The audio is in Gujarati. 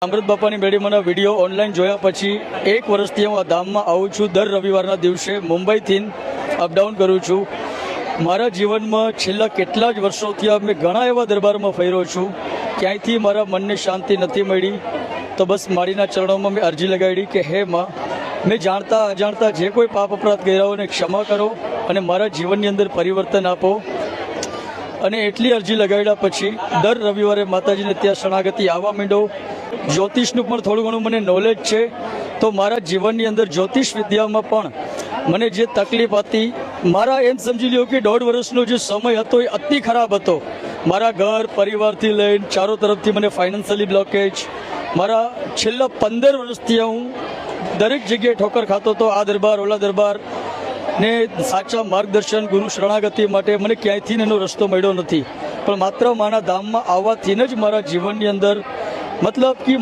અમૃત બાપાની મેળીમાંના વિડીયો ઓનલાઈન જોયા પછી 1 વર્ષથી હું આ ધામમાં આવું છું। દર રવિવારના દિવસે મુંબઈથી અપડાઉન કરું છું। મારા જીવનમાં છેલ્લા કેટલા જ વર્ષોથી મેં ઘણા એવા દરબારમાં ફર્યો છું, ક્યાંયથી મારા મનને શાંતિ નથી મળી। તો બસ મારીના ચરણોમાં મેં અરજી લગાડી કે હે માં, મેં જાણતા અજાણતા જે કોઈ પાપ અપરાધ કર્યા હોય એને ક્ષમા કરો અને મારા જીવનની અંદર પરિવર્તન આપો। અને એટલી અરજી લગાડ્યા પછી દર રવિવારે માતાજીને ત્યાં શરણાગતિ આવવા માંડ્યો। જ્યોતિષનું પણ થોડું ઘણું મને નોલેજ છે, તો મારા જીવનની અંદર જ્યોતિષ વિદ્યામાં પણ મને જે તકલીફ હતી, મારા એમ સમજી લ્યો કે 1.5 વર્ષનો જે સમય હતો એ અતિ ખરાબ હતો। મારા ઘર પરિવારથી લઈને ચારો તરફથી મને ફાઇનાન્શિયલી બ્લોકેજ, મારા છેલ્લા 15 વર્ષથી હું દરેક જગ્યાએ ઠોકર ખાતો હતો। આ દરબાર ઓલા દરબાર ને સાચા માર્ગદર્શન ગુરુ શરણાગતિ માટે મને ક્યાંયથી એનો રસ્તો મળ્યો નથી, પણ માત્ર મારા ધામમાં આવવાથી જ મારા જીવનની અંદર મતલબ કે